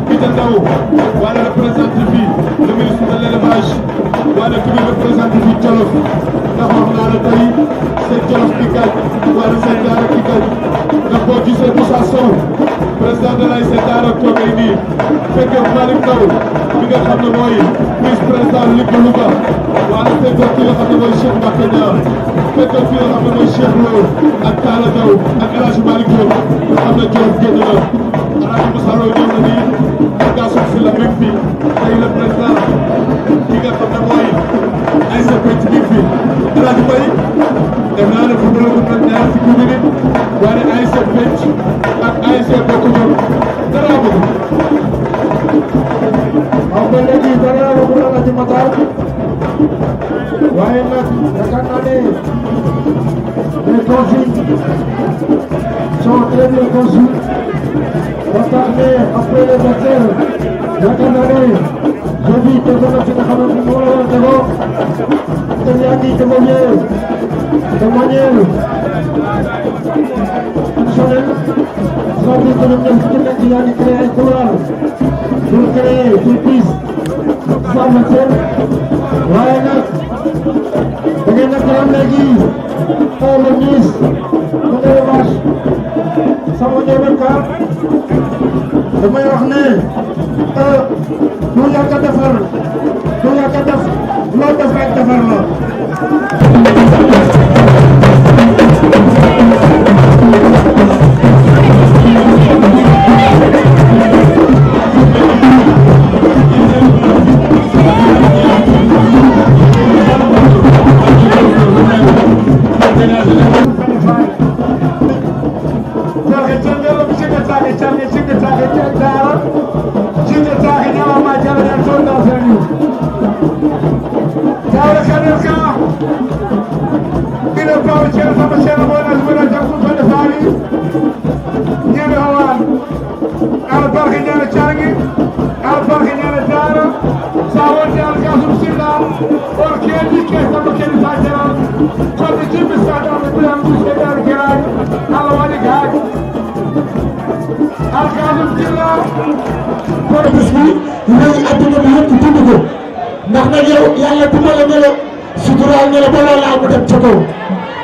Kite Ndaw wala représente fii le ministre de l'élevage wala ki ñu représente fii Jolof ndax wax naa la tey c'est Jolof ki gañ wala c'est Daara ki gañ ndax boo gisee Moussa Sow président de l'ASC Daara toogee nii fekkee Malick Ndaw bi nga xam ne mooy vice président Ligue Louga wala fekkee ki nga xam ne mooy Cheikh Mbacké Niang fekkee ki nga xam ne mooy Cheikh Lo ak Talla Ndaw ak El Hadj Malick Diop nga xam ne Jolof génn na Alaaji Moussa Lo ñëw na nii délégation si la même fii tey le président ki nga xam ne mooy ASC Penc bi fii Alaaji Mbaye def naa ne football bu mel ñaar fukki minute waaye ASC Penc ak ASC Bokk Jom dara bëgg waaw ba léegi dara bëgg Alaaji Matar waaye nag yaakaar naa ne les consignes sont très bien conçues ba tax ne après les vecteurs yaakaar naa ne je dis que dana fi nga xamante ni moo la war a tegoo te yaa ngi évoluer de manière fonctionnelle c'est-à-dire que ñoom ñëpp ku nekk yaa ngi créé ay couloir pour créer des pistes sans vecteur waaye nag da ngeen nekk am léegi le ministre de l'élevage sama Ndiobène Ka damay wax ne lu yàgg a defar lu yàgg a def loo def rek defar la.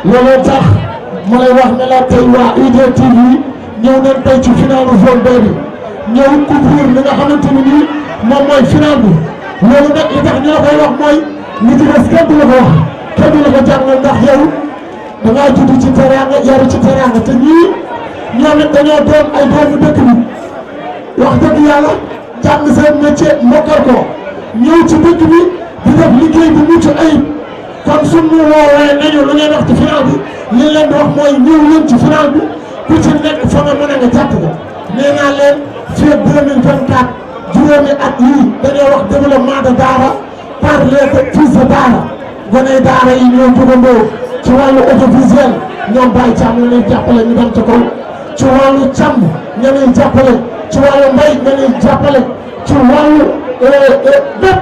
looloo tax ma lay wax ne la tey waa UDTV ñëw nañ tey ci finalu zone B bi ñëw couvrir li nga xamante ni nii moom mooy final bi loolu nag li tax ñu la koy wax mooy li ci des kenn du la ko wax kenn du la ko jàngal ndax yow da ngaa judd ci teraanga yaru ci teraanga te ñii ñoom it dañoo doon ay doomu dëkk bi wax dëgg yàlla jàng seen métier mokkal ko ñëw ci dëkk bi di def liggéey bu mucc ayib. kon suñu woowee nañu lu ngeen wax ci final bi li leen di wax mooy ñëw leen ci final bi ku ci nekk fa nga mën a nga jàpp ko nee naa leen fii 2024 juróomi at yii dañoo wax développement de Daara par les fils de Daara gone Daara yi ñoo jógandoo ci wàllu audiovisuel ñoom Baye Thiam ñu leen jàppale ñu dem ca kaw ci wàllu càmm ñu leen jàppale ci wàllu mbay ñu leen jàppale ci wàllu bépp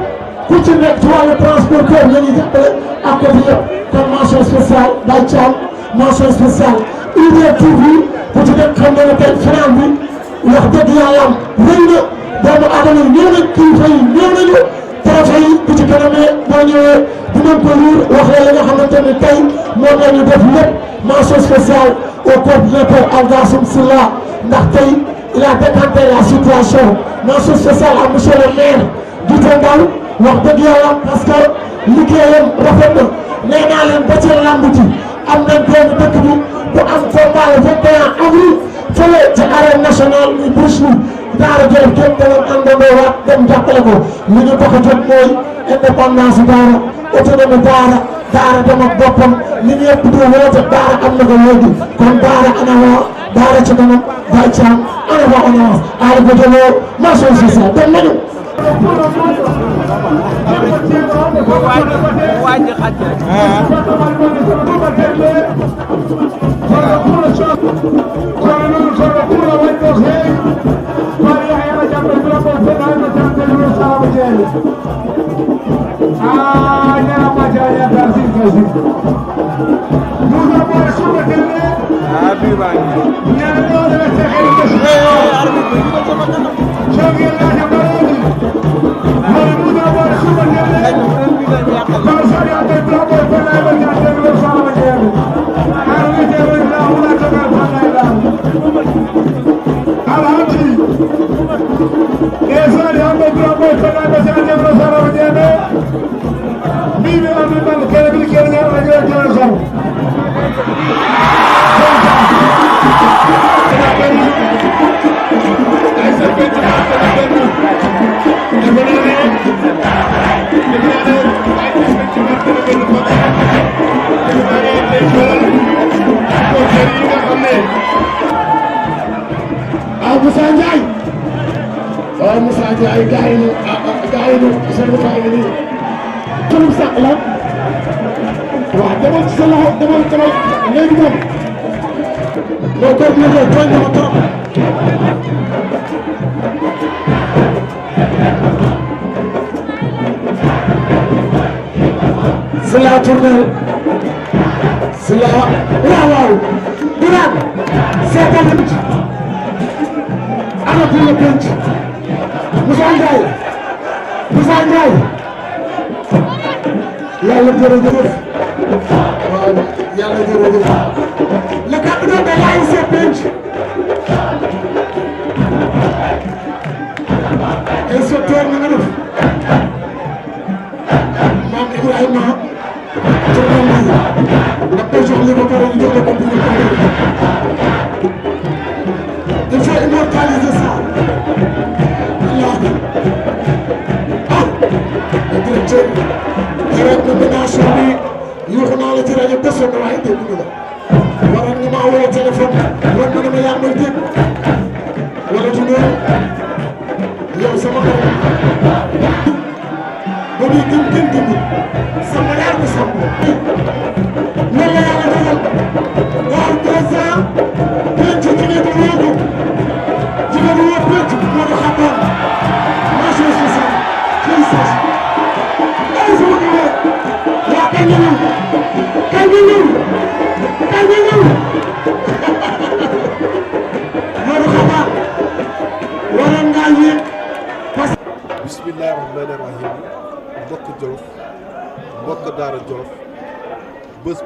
ku ci nekk ci wàllu transporteur ñu leen jàppale ak côté yëpp kon mention spéciale Baye Thiam mention spéciale UDTV ku ci nekk xam nga ne tey final bi wax dëgg yàlla rëy na doomu aadama yi ñëw nañ kilifa yi ñëw nañu trophée yi bu ci kanamee boo ñëwee dinañ ko liir wax la li nga xamante ne tey moom la ñu def lépp mention spéciale au coordinateur Algassoum Sylla ndax tey il a décanté la situation mention spéciale à monsieur le maire Djité Ndaw wax dëgg yàlla parce que liggéeyam rafet na nee naa leen ba ci lamb ji am nañ doomu dëkk bi bu am combat le 21 avril fële ci arène nationale muy Bruce Lee Daara Jolof képp da leen àndandoo waat dem jàppale ko li ñu tax a jóg mooy indépendance Daara autonomie Daara Daara dem ak boppam li ñu yëpp di woote Daara am na ko léegi kon Daara ana waa Daara ci kanam Baye Thiam ana waa on avance Aliou Badiolo mention spéciale dem nañu. Ah, Sadio ay gars yi seen gars yi nii xelum sax la waaw demal ci sa loxo demal léegi moom loo ko yëgee tooñ na ma trop c'est la tournée c'est la waaw Birane seetal na ci ana pour le penc Moussa Ndiaye yàlla jërëjëf waaw yàlla jërëjëf le capitaine de l'ASC penc inspecteur na nga def maam Ibrahima da koy jox li ba pare ñu jox la ko bu ñu paree il faut immortaliser ça Allah ah le directeur xarit nomination bi yuuxu naa la ci rajo desoon na waaye dégg nga waroon nga maa woo téléphone war nga ne ma yaa may dégg wala du noonu yow sama xarit ba muy gëm sama yaar ko sam loolu la yàlla dogal waaw président penc jigéen bu wóogu jigéen bu wóor penc moo di xamoon mention spéciale félicitations ay sama kii waa kañ nga ñëw moo di xamoon waroon ngaa yéeg parce que bismillahi rahmani rahim mbokk Jolof mbokk Daara Jolof bés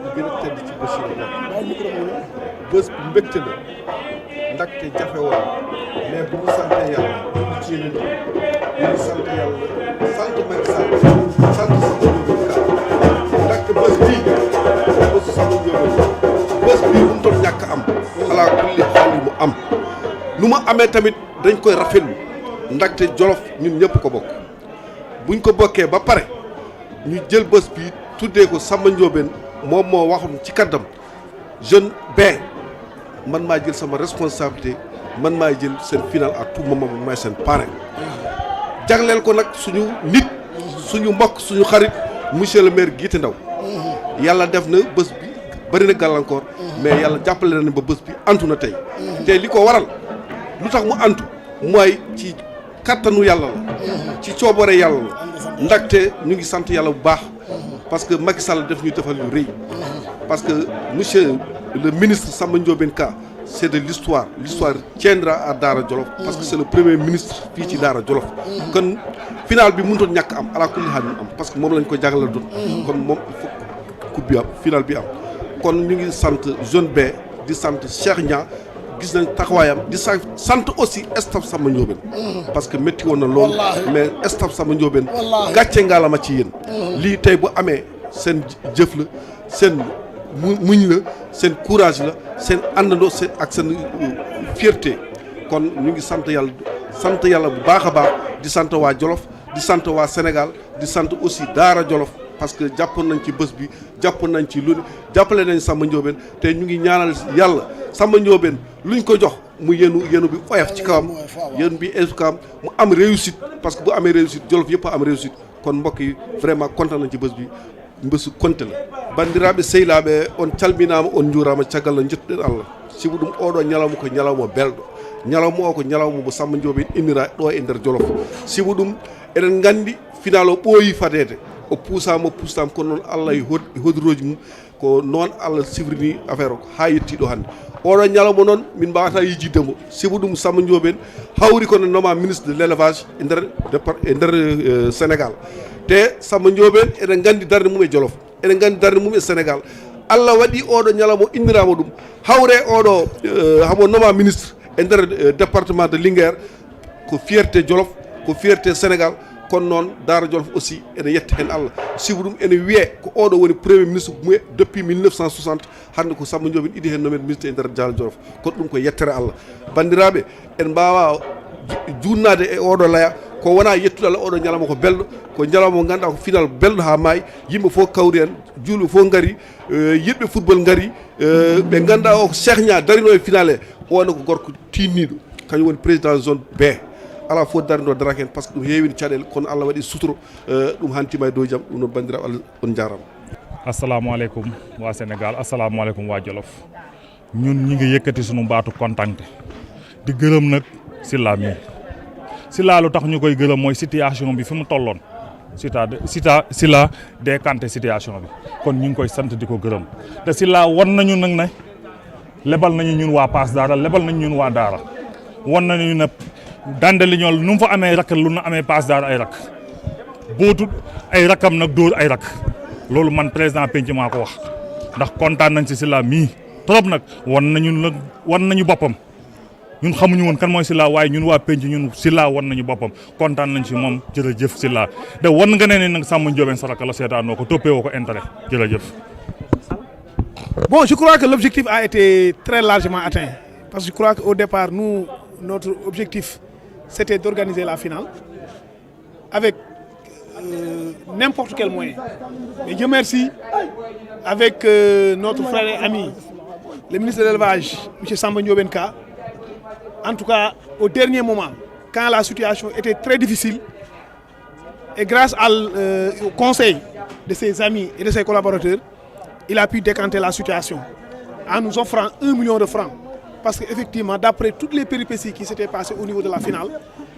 bu gën a tedd ci bés yi la bés bu mbégte la ndaxte jafe woon mais bu ñu sant yàlla ñu ci yeneen ñu sant yàlla sant Macky Sall sant Samba Ndiobène Ka ndaxte bés bii bésu Samba Ndiobène bés bii bu mu doon ñàkk am xalaa kulli xaal yi mu am lu mu amee tamit dañ koy rafetlu ndaxte Jolof ñun ñëpp ko bokk buñ ko bokkee ba pare ñu jël bés bi tuddee ko Samba Ndiobène moom moo waxoon ci kaddam jeune B man maa jël sama responsabilité man maa jël seen final à tout moment man maay seen parrain jagleel ko nag suñu nit suñu mbokk suñu xarit monsieur le maire Guité Ndaw yàlla def na bés bi bëri na gàllankoor mais yàlla jàppale na ba bés bi antu na tey te li ko waral lu tax mu antu mooy ci kattanu yàlla la ci coobare yàlla la ndaxte ñu ngi sant yàlla bu baax parce que Macky Sall def ñu defal lu rëy parce que monsieur le ministre Samba Ndiobène Ka c'est de l'histoire tiendra à Daara Jolof parce que c'est le premier ministre fii ci Daara Jolof kon final bi mënutoon ñàkk am ala kulli haal am parce que moom lañ ko jagleel doon kon moom il faut coupe bi am final bi am kon ñu ngi sant zone B di sant Cheikh Niang gis nañ taxawaayam di sant aussi staff Samba Ndiobène parce que métti woon na loolu mais staff Samba Ndiobène gàcce ngaalama ci yéen lii tey bu amee seen jëf la seen muñ la seen courage la seen àndandoo seen ak seen fierté kon ñu ngi sant yàlla bu baax a baax di sant waa Jolof di sant waa Sénégal di sant aussi Daara Jolof parce que jàppoon nañ ci bés bi jàppoon nañ ci lu jàppale nañ Samba Ndiobène te ñu ngi ñaanal yàlla Samba Ndiobène luñ ko jox mu yenu bi oyof ci kawam yenu bi oyof ci kawam mu am réussite parce que bu amee réussite Jolof yëpp am réussite kon mbokk yi vraiment kontaan nañ ci bés bi mbésu konte la bandiraɓe sehilaɓe on calminama on juurama caggal no jettuɗen Allah sibu ɗum oɗo ñalawma ko ñalawma belɗo ñalawma o ko ñalawma mo Samba Ndiobène innira ɗo e nder Jolof sibu ɗum eɗen gandi final o ɓooyi fadede o puusama kono noon Allah e hodiroji mum ko noon Allah sifrini affaire o ha yettiɗo hannde oɗo ñalawma noon min mbawata yijiddemo sibu ɗum Samba Ndiobène hawri kono noma ministre de l' élevage e nder Sénégal te Samba Ndiobène eɗen gandi darde mum e Jolof eɗen gandi darde mum e Sénégal Allah waɗi oɗo ñalawma o innirama ɗum hawre oɗo hamo noma ministre e nder département de Linguére ko fierté Jolof ko fierté Sénégal kono noon Daara Jolof aussi ene yetta hen Allah sibu ɗum ene wiye ko oɗo woni premier ministre mumen depuis 1960 hande ko Samba Ndiobène iɗi hen nomen ministre e nder Daara Jolof kono ɗum ko yettere Allah bandiraɓe en mbawa junnade e oɗo laya ko wona yettude Allah oɗo ñalawma ko belɗo ko ñalawma mo ganduɗa ko final belɗo ha maayi yimɓe fof kawri hen julɓe fof gaari yiɗɓe football gaari ɓe ganduɗa o ko Cheikh Niang darino e final e ono ko gorko tinniɗo kañum woni président zone B ala fof darde dara hen par ce que ɗum heewino caɗele kono Allah waɗi sutoro ɗum hantima e dow jaam ɗum noon bandiraɓe Allah on jarama. assalamu aleykum waa Sénégal assalamu aleykum waa Jolof ñun ñi ngi yëkkati suñu baatu kontante di gërëm nag Sylla mi Sylla lu tax ñu koy gërëm mooy situation bi fi mu tolloon Sylla décanté situation bi kon ñu ngi koy sant di ko gërëm te Sylla won nañu nag ne lebal nañu ñun waa Passe Daara lebal nañu ñun waa Daara won nañu ne Dandali ñool nu mu fa amee rakk lu na amee Passe Daara ay rakk bootu ay rakkam nag dóor ay rakk loolu man président penc maa ko wax ndax kontaan nañ ci Sylla mii trop nag wan nañu boppam ñun xamuñu woon kan mooy Sylla waaye ñun waa penc ñun Sylla wan nañu boppam kontaan nañ ci moom jërëjëf Sylla de wan nga ne nag Samba Ndiobène sa rakk la seetaanoo ko toppee woo ko intérêt jërëjëf. Bon, je crois que l'objectif a été très largement atteint parce que je crois qu'au départ notre objectif c'était d'organiser la finale avec n'importe quel moyen. Et Dieu merci, avec notre frère et ami, le ministre de l'Élevage, M. Samba Ndiobène Ka, en tout cas au dernier moment, quand la situation était très difficile, et grâce au conseil de ses amis et de ses collaborateurs, il a pu décanter la situation en nous offrant 1 million de francs. Parce qu'effectivement, d'après toutes les péripéties qui s'étaient passées au niveau de la finale,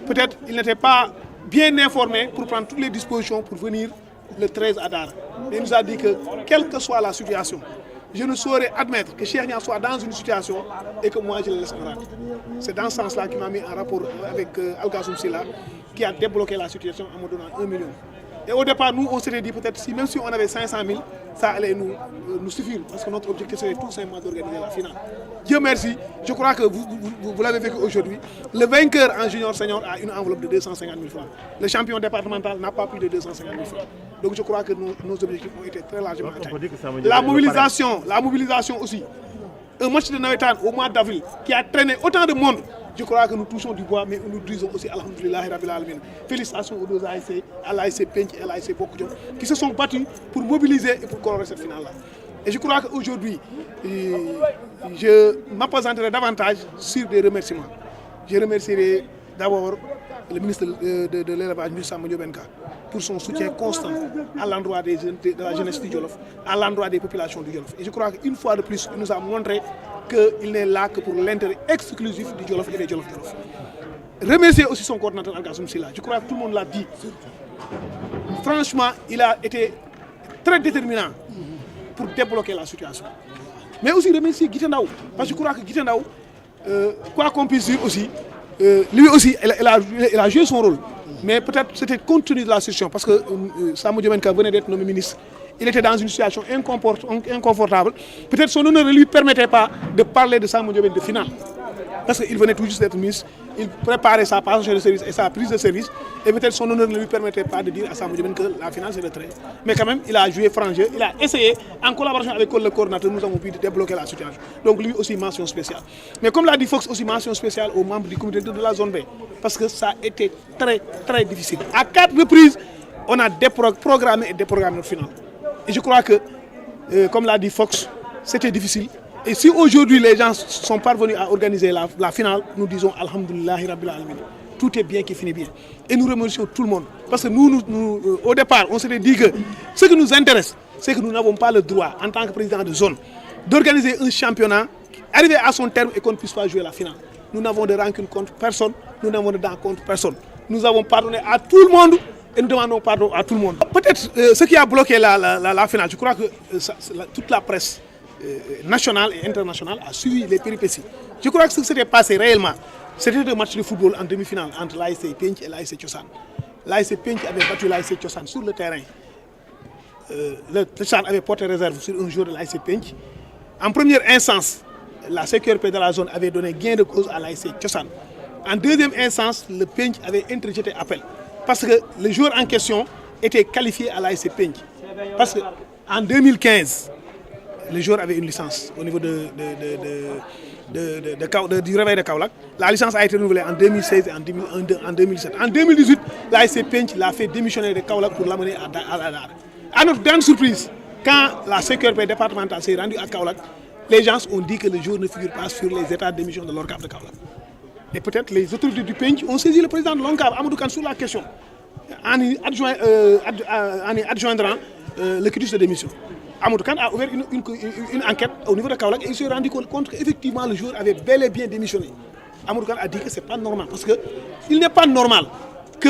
peut-être il n'était pas bien informé pour prendre toutes les dispositions pour venir le 13 à Dara. Mais il nous a dit que, quelle que soit la situation, je ne saurais admettre que Cheikh Niang soit dans une situation et que moi je le laisse me rendre. C'est dans ce sens-là qu'il m'a mis en rapport avec Algassoum Sylla qui a débloqué la situation en me donnant 1 million. Et au départ, nous, on s'était dit peut-être même si on avait 500 000, ça allait nous suffire parce que notre objectif serait tout simplement d'organiser la finale. Dieu merci, je crois que vous l'avez vécu aujourd'hui. Le vainqueur en junior senior a une enveloppe de 250 000 francs. Le champion départemental n'a pas plus de 250 000 francs. Donc je crois que nos objectifs ont été très largement atteints. La mobilisation aussi. Un match de Nawetan au mois d'avril qui a traîné autant de monde. Je crois que nous touchons du bois, mais nous disons aussi Alhamdoulillahi Rabbil Alamin. Félicitations aux deux ASC, à l'ASC Pench et à l'ASC Bokudjon, qui se sont battus pour mobiliser et pour colorer cette finale-là. Et je crois qu'aujourd'hui, je m'appesanterai davantage sur des remerciements. Je remercierai d'abord le ministre de l'Élevage, M. Samba Ndiobène Ka, pour son soutien constant à l'endroit de la jeunesse du Jolof, à l'endroit des populations du Jolof. Et je crois qu'une fois de plus, il nous a montré qu'il n'est là que pour l'intérêt exclusif du Jolof et des Jolof. Remercier aussi son coordinateur Algassoum Sylla. Je crois que tout le monde l'a dit. Franchement, il a été très déterminant pour débloquer la situation. Mais aussi remercier Guité Ndaw, parce que je crois que Guité Ndaw, quoi qu'on puisse dire aussi, lui aussi, il a joué son rôle. Mais peut-être c'était compte tenu de la situation, parce que Samba Ndiobène Ka venait d'être nommé ministre. Il était dans une situation inconfortable. Peut-être son honneur ne lui permettait pas de parler de Samba Ndiobène de finale. Parce qu'il venait tout juste d'être ministre, il préparait sa passation de service et sa prise de service. Et peut-être son honneur ne lui permettait pas de dire à Samba Ndiobène que la finale c'est le 13. Mais quand même, il a joué franc jeu, il a essayé, en collaboration avec le coordinateur, nous avons pu débloquer la situation. Donc lui aussi, mention spéciale. Mais comme l'a dit Fox, aussi mention spéciale aux membres du comité de la zone B. Parce que ça a été très, très difficile. À 4 reprises, on a déprogrammé et déprogrammé notre finale. Et je crois que, comme l'a dit Fox, c'était difficile. Et si aujourd'hui les gens sont parvenus à organiser la finale, nous disons Alhamdoulillahi Rabbil Alamin. Tout est bien qui finit bien. Et nous remercions tout le monde. Parce que nous au départ, on s'était dit que ce qui nous intéresse, c'est que nous n'avons pas le droit, en tant que président de zone, d'organiser un championnat, arriver à son terme et qu'on ne puisse pas jouer la finale. Nous n'avons de rancune contre personne, nous n'avons de dents contre personne. Nous avons pardonné à tout le monde. Et nous demandons pardon à tout le monde. Peut-être ce qui a bloqué la finale, je crois que toute la presse nationale et internationale a suivi les péripéties. Je crois que ce qui s'était passé réellement, c'était un match de football en demi-finale entre l'ASC Pench et l'ASC Thiossane. L'ASC Pench avait battu l'ASC Thiossane sur le terrain. Le Thiossane avait porté réserve sur un joueur de l'ASC Pench. En première instance, la CQRP de la zone avait donné gain de cause à l'ASC Thiossane. En deuxième instance, le Pench avait interjeté appel. Parce que le joueur en question était qualifié à l'ASC Pench. Parce qu'en 2015, le joueur avait une licence au niveau du réveil de Kaolack. La licence a été renouvelée en 2016 et en 2017. En 2018, l'ASC Pench l'a fait démissionner de Kaolack pour l'amener à Dakar. À notre grande surprise, quand la CQRP départementale s'est rendue à Kaolack, les gens ont dit que le joueur ne figure pas sur les états d'émission de l'ORCAV de Kaolack. Et peut-être les autorités du pays ont saisi le président de l'ONCAV, Amadou Kane, sur la question, en y adjoindrant le quitus de démission. Amadou Kane a ouvert une enquête au niveau de Kaolack et il s'est rendu compte qu'effectivement le joueur avait bel et bien démissionné. Amadou Kane a dit que c'est pas normal parce que il n'est pas normal que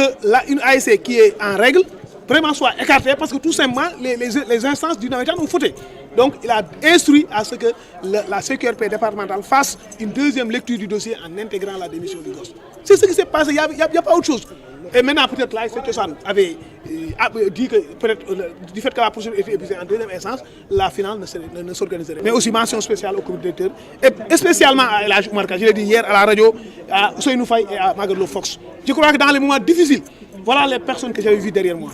une ASC qui est en règle vraiment soit écartée parce que tout simplement les instances du navétane ont fauté. Donc il a instruit à ce que la CQRP départementale fasse une deuxième lecture du dossier en intégrant la démission du gosse. C'est ce qui s'est passé, il n'y a pas autre chose. Et maintenant peut-être l'ASC Thiossane avait dit que peut-être du fait que la procédure était épuisée en deuxième instance, la finale ne s'organiserait. Mais aussi mention spéciale au comité directeur et spécialement à El Hadj Oumar Ka. Je l'ai dit hier à la radio, à Ousseynou Faye et à Maguette Lo Fox. Je crois que dans les moments difficiles, voilà les personnes que j'avais vues derrière moi.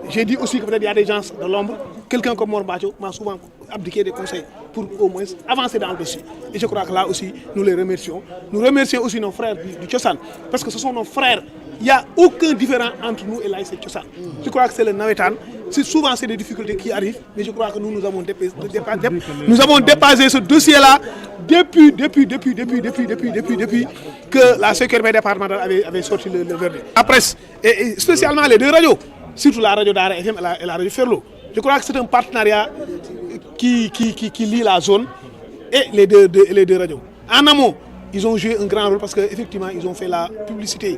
J'ai dit aussi que peut-être il y a des gens de l'ombre. Quelqu'un comme Mor Badio m'a souvent abdiqué des conseils pour au moins avancer dans le dossier. Et je crois que là aussi, nous les remercions. Nous remercions aussi nos frères du Thiossane parce que ce sont nos frères. Il n'y a aucun différent entre nous et l'ASC Thiossane. Je crois que c'est le navétane. Souvent, c'est des difficultés qui arrivent, mais je crois que nous avons dépassé ce dossier-là depuis que la sécurité départementale avait sorti le verdict. La presse, et spécialement les deux radios, surtout la radio Dara FM et la radio Ferlo. Je crois que c'est un partenariat qui lie la zone et les deux radios. En amont, ils ont joué un grand rôle parce qu'effectivement, ils ont fait la publicité,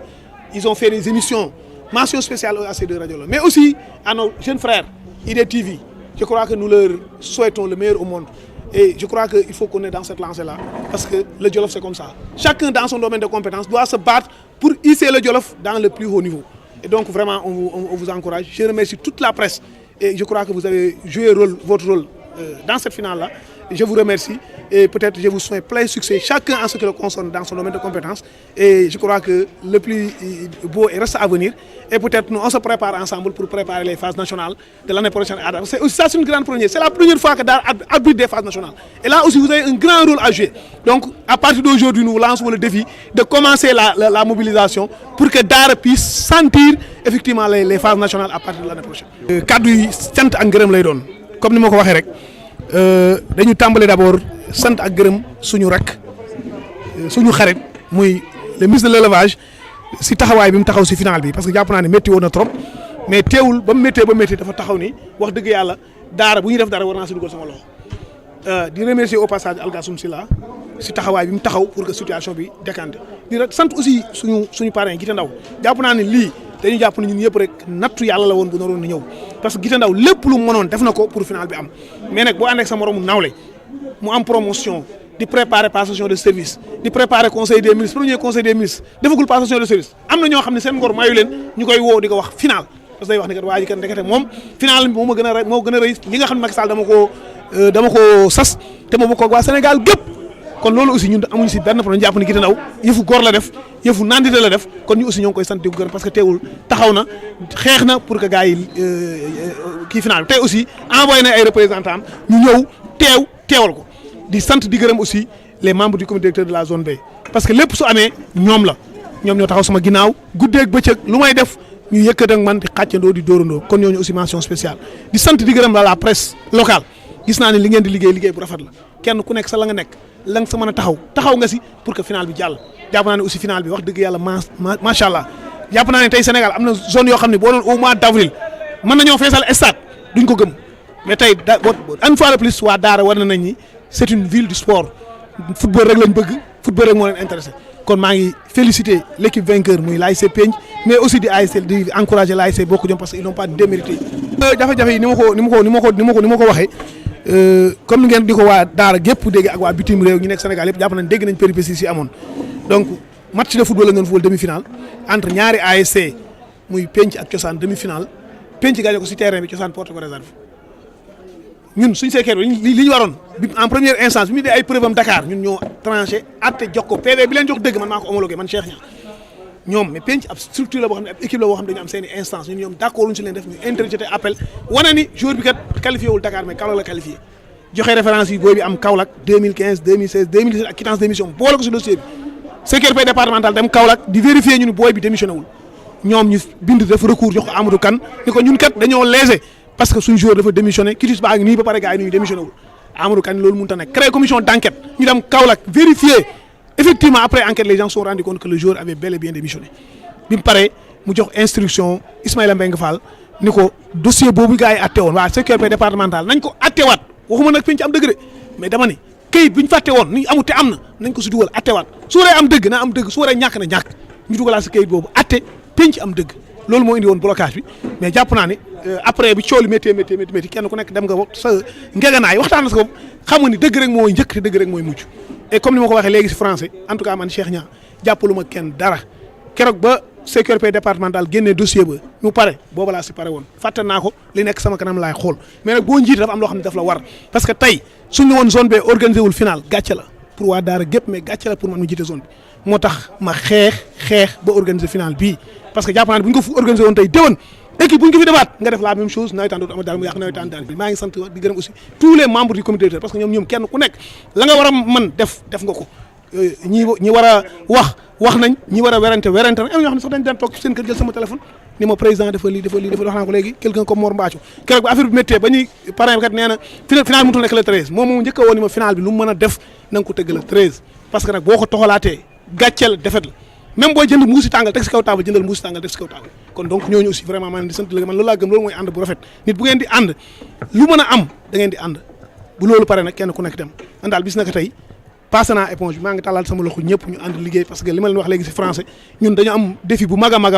ils ont fait des émissions, mention spéciale à ces deux radios-là. Mais aussi à nos jeunes frères, IDTV. Je crois que nous leur souhaitons le meilleur au monde. Et je crois qu'il faut qu'on est dans cette lancée-là parce que le Jolof, c'est comme ça. Chacun dans son domaine de compétence doit se battre pour hisser le Jolof dans le plus haut niveau. Et donc vraiment, on vous encourage. Je remercie toute la presse et je crois que vous avez joué votre rôle dans cette finale-là. Je vous remercie et peut-être je vous souhaite plein succès, chacun en ce qui le concerne dans son domaine de compétences. Et je crois que le plus beau reste à venir. Et peut-être nous, on se prépare ensemble pour préparer les phases nationales de l'année prochaine à Dar. C'est une grande première. C'est la première fois que Dar abrite des phases nationales. Et là aussi, vous avez un grand rôle à jouer. Donc, à partir d'aujourd'hui, nous lançons le défi de commencer la mobilisation pour que Dar puisse sentir effectivement les phases nationales à partir de l'année prochaine. Kaddu yi sant ak ngërëm lay doon comme ni ma ko waxee rek dañu tàmbale d'abord sant ak gërëm suñu rek suñu xarit muy le ministre de l'élevage si taxawaay bi mu taxaw si final bi parce que jàpp naa ne métti woon na trop mais teewul ba mu méttee dafa taxaw ni wax dëgg yàlla daara bu ñuy def dara war naa si dugal sama loxo di remercier au passage Algassoum Sylla si taxawaay bi mu taxaw pour que situation bi décante di sant aussi suñu parrain Guité Ndaw jàpp naa ne lii dañu jàpp ne ñun yëpp rek nattu yàlla la woon bu naroon na ñëw parce que Guité Ndaw lépp lu mu mënoon def na ko pour final bi am mais nag boo ànd ak sa moromu nawle mu am promotion di préparer passation de service di préparer conseil des ministres premier conseil des ministres defagul passation de service am na ñoo xam ne seen ngor mayu leen ñu koy woo di ko wax final parce que day wax ne kat waa ji kat ndekete moom final bi moo gën a rëy li nga xam ne Macky Sall dama ko sas te ma bokk ak waa Sénégal gépp kon loolu aussi ñun amuñu si benn problème jàpp ni Guité Ndaw yëfu góor la def yëfu nandite la def kon ñu aussi ñoo ngi koy sant di ko gërëm parce que teewul taxaw na xeex na pour que gars yi kii final bi tey aussi envoyé na ay représentants ñu ñëw teewal ko di sant di gërëm aussi les membres du comité directeur de la zone B parce que lépp su amee ñoom ñoo taxaw sama ginnaaw guddeeg bëccëg lu may def ñu yëkkat ak man di xàccandoo di dóorandoo kon ñooñu aussi mention spéciale di sant di gërëm la presse locale gis naa ne li ngeen di liggéey bu rafet la kenn ku nekk sa la nga nekk la nga sa mën a taxaw nga si pour que final bi jàll jàpp naa ne aussi final bi wax dëgg yàlla macha allah jàpp naa ne tey Sénégal am na zone yoo xam ne boo doon au mois d'avril mën nañoo feesal stade duñ ko gëm mais tey une fois de plus waa Daara war nañ ni c'est une ville du sport football rek lañ bëgg football rek moo leen intéressé kon maa ngi féliciter l'équipe vainqueur muy l'ASC Penc mais aussi di encourager l'ASC Bokk Jom parce que ils n'ont pas démérité. jafe-jafe yi ni ma ko waxee. comme ni ngeen di ko waa Daara gépp dégg ak waa bitim réew ñu nekk Sénégal yëpp jàpp nañ dégg nañ péripéties si amoon donc match de football la ñu doon football demi-finale entre ñaari ASC muy Penc ak Cosaan demi-finale Penc gagné ko si terrain bi Cosaan porte ko réserve ñun suñ seekee li ñu waroon en première instance bi ñu dee ay preuve am Dakar ñun ñoo tranché atte jox ko PV bi leen jox dëgg man maa ko homologué man Cheikh Niang ñoom mais Penc ab structure la boo xam ne ab équipe la boo xam ne dañu am seen i instance ñun ñoom d'accord wuñ si leen def ñu interjeté appel wane ni joueur bi kat qualifié wul Dakar mais Kaolack la qualifié joxe référence yi booy bi am Kaolack 2015 2016 2017 ak quittance d'émission boole ko si dossier bi sécurité départementale dem Kaolack di vérifier ñu ni booy bi démissionné wul ñoom ñu bind def recours jox ko Amadou Kane ni ko ñun kat dañoo lésé parce que suñu joueur dafa démissionné quitus baa ngi nii ba pare gars yi ñu démissionné wul Amadou Kane loolu mënut a nekk créé commission d'enquête ñu dem Kaolack vérifier effectivement après enquête les gens se sont rendu compte que le joueur avait bel et bien démissionné bi mu paree mu jox instruction Ismaïla Mbengue Fall ni ko dossier boobu gars yi atte woon waa sécurité départementale nañ ko attewaat waxuma nag penc am dëgg de mais dama ne këyit bi ñu fàtte woon ni amul te am na nañ ko si dugal attewaat su waree am dëgg na am dëgg su waree ñàkk na ñàkk ñu dugalaat si këyit boobu atte penc am dëgg loolu moo indi woon blocage bi mais jàpp naa ne après bi coow li métti kenn ku nekk dem nga sa ngeganaay waxtaan na sa bopp xam nga ni dëgg rek mooy njëkk te dëgg rek mooy mujj et comme ni ma ko waxee léegi si français en tout cas man Cheikh Niang jàppaluma kenn dara keroog ba sécurité départementale génnee dossier ba ñu pare booba laa si pare woon fàtte naa ko li nekk sama kanam laay xool mais nag boo njiit dafa am loo xam ne daf la war parce que tey suñu woon zone B organisé wul final gàcce la pour waa Daara gépp mais gàcce la pour man mu jiite zone bi moo tax ma xeex ba organiser final bii parce que jàpp naa ne bu ñu ko fu organisé woon tey déwén équipe bu ñu ko fi defaat nga def la même chose nawetaan dootu ama daal mu yàq nawetaan daal bi maa ngi sant di gërëm aussi tous les membres du comité directeur parce que ñoom kenn ku nekk la nga war a mën def nga ko ñi war a wax nañ ñi war a werante nañ am ñoo xam ne sax dañ daan toog seen kër jël sama téléphone ni ma président dafa lii wax naa ko léegi quelqu'un comme Mor Mbathio keroog ba affaire bi méttee ba ñuy parrain kat nee na final mënutul nekk le 13 moom njëkk a woon ni ma final bi lu mu mën a def na nga ko tëgg le 13 parce que nag boo ko toxalaatee gàcceel defet la même booy jënd mbuusi tàngal teg si kaw table jëndal mbuusi tàngal teg si kaw table kon donc ñooñu aussi vraiment maa ngi di sant léegi man loolu laa gëm loolu mooy ànd bu rafet nit bu ngeen di ànd lu mën a am da ngeen di ànd bu loolu pare nag kenn ku nekk dem man daal bis naka tey passé naa éponge bi maa ngi tàllal sama loxo ñëpp ñu ànd liggéey parce que li ma leen wax léegi si français ñun dañu am défi bu mag a mag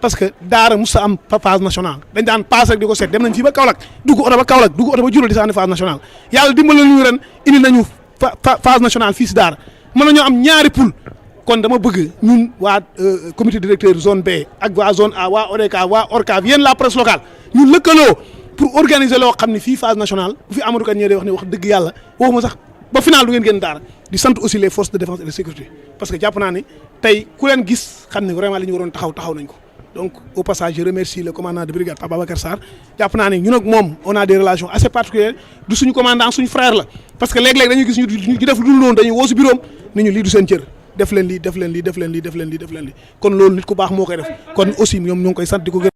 parce que daara mos a am phase nationale dañ daan passe rek di ko seet dem nañ fii ba Kaolack dugg oto ba Diourbel di saani phase nationale yàlla dimbali ñu ren indi nañu phase nationale fii si daara mën nañoo am ñaari poule kon dama bëgg ñun waa comité directeur zone B ak waa zone A waa ODCAV waa ORCAV yéen la presse locale ñun lëkkaloo pour organiser loo xam ne fii phase nationale bu fi Amadou Kane ñëwee wax ne wax dëgg yàlla waxuma sax ba final du ngeen génn daara di sant aussi les forces de défense et de sécurité parce que jàpp naa ne tey ku leen gis xam ne vraiment li ñu waroon taxaw nañ ko donc au passage je remercie le commandant de brigade Pape Babacar Sarr jàpp naa ne ñun ak moom on a des relations assez particulières du suñu commandant suñu frère la parce que léeg-léeg dañuy gis ñu def lu dul noonu dañuy woo si bureau ni ñu lii du seen cër def leen lii kon loolu nit ku baax moo koy def kon aussi ñoom ñoo ngi koy sant di ko gërëm